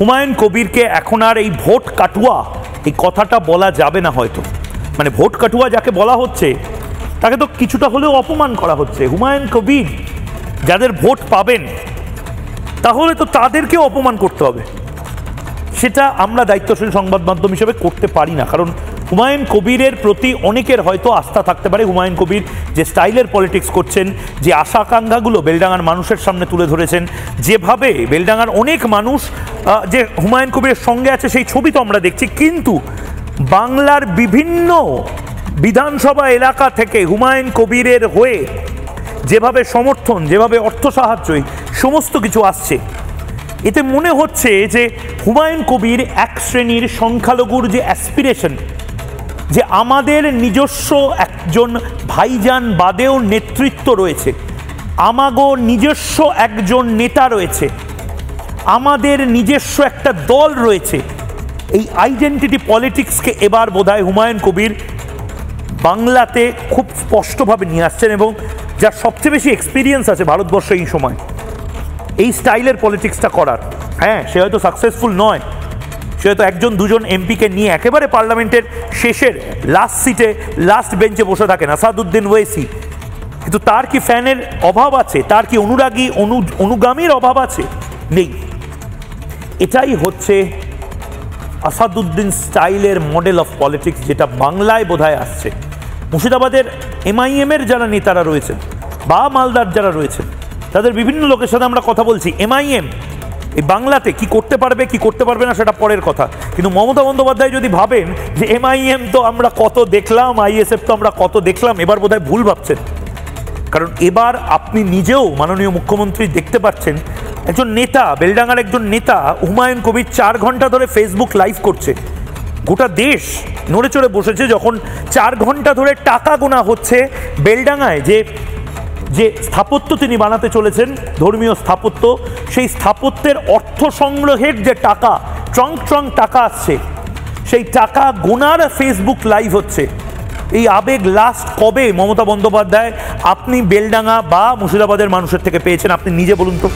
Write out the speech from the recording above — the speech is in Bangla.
হুমায়ুন কবিরকে এখন আর এই ভোট কাটুয়া এই কথাটা বলা যাবে না হয়তো। মানে ভোট কাটুয়া যাকে বলা হচ্ছে তাকে তো কিছুটা হলেও অপমান করা হচ্ছে। হুমায়ুন কবির যাদের ভোট পাবেন তাহলে তো তাদেরকেও অপমান করতে হবে। সেটা আমরা দায়িত্বশীল সংবাদ মাধ্যম হিসেবে করতে পারি না, কারণ হুমায়ুন কবিরের প্রতি অনেকের হয়তো আস্থা থাকতে পারে। হুমায়ুন কবির যে স্টাইলের পলিটিক্স করছেন, যে আশা আকাঙ্ক্ষাগুলো বেলডাঙ্গার মানুষের সামনে তুলে ধরেছেন, যেভাবে বেলডাঙ্গার অনেক মানুষ যে হুমায়ুন কবিরের সঙ্গে আছে সেই ছবি তো আমরা দেখছি, কিন্তু বাংলার বিভিন্ন বিধানসভা এলাকা থেকে হুমায়ুন কবিরের হয়ে যেভাবে সমর্থন, যেভাবে অর্থ সাহায্য, সমস্ত কিছু আসছে, এতে মনে হচ্ছে যে হুমায়ুন কবির এক শ্রেণীর সংখ্যালঘুর যে অ্যাসপিরেশন, যে আমাদের নিজস্ব একজন ভাইজান বাদেও নেতৃত্ব রয়েছে, আমাগো নিজস্ব একজন নেতা রয়েছে, আমাদের নিজস্ব একটা দল রয়েছে, এই আইডেন্টিটি পলিটিক্সকে এবার বোধহয় হুমায়ুন কবির বাংলাতে খুব স্পষ্টভাবে নিয়ে আসছেন, এবং যার সবচেয়ে বেশি এক্সপিরিয়েন্স আছে ভারতবর্ষে এই সময় এই স্টাইলের পলিটিক্সটা করার। হ্যাঁ, সে হয়তো সাকসেসফুল নয়, সে হয়তো একজন দুজন এমপিকে নিয়ে একেবারে পার্লামেন্টের শেষের লাস্ট সিটে লাস্ট বেঞ্চে বসে থাকেন, আসাদুদ্দিন ওয়েসি, কিন্তু তার কি ফ্যানের অভাব আছে? তার কি অনুরাগী অনুগামীর অভাব আছে? নেই। এটাই হচ্ছে আসাদুদ্দিন স্টাইলের মডেল অফ পলিটিক্স, যেটা বাংলায় বোধহয় আসছে। মুর্শিদাবাদের এমআইএমের যারা নেতারা রয়েছেন বা মালদার যারা রয়েছেন, তাদের বিভিন্ন লোকের সাথে আমরা কথা বলছি। এমআইএম এই বাংলাতে কি করতে পারবে কি করতে পারবে না সেটা পরের কথা, কিন্তু মমতা বন্দ্যোপাধ্যায় যদি ভাবেন যে এমআইএম তো আমরা কত দেখলাম, আইএসএফ তো আমরা কত দেখলাম, এবার বোধহয় ভুল ভাবছেন। কারণ এবার আপনি নিজেও মাননীয় মুখ্যমন্ত্রী দেখতে পাচ্ছেন একজন নেতা, বেলডাঙ্গার একজন নেতা হুমায়ুন কবির 4 ঘন্টা ধরে ফেসবুক লাইভ করছে। গোটা দেশ নড়ে চড়ে বসেছে যখন 4 ঘন্টা ধরে টাকা গোনা হচ্ছে বেলডাঙ্গায়। যে স্থাপত্য তিনি বানাতে চলেছেন, ধর্মীয় স্থাপত্য, সেই স্থাপত্যের অর্থ সংগ্রহের যে টাকা, ট্রঙ্ক টাকা আসছে, সেই টাকা গোনার ফেসবুক লাইভ হচ্ছে। এই আবেগ লাস্ট কবে মমতা বন্দ্যোপাধ্যায় আপনি বেলডাঙ্গা বা মুর্শিদাবাদের মানুষের থেকে পেয়েছেন? আপনি নিজে বলুন তো।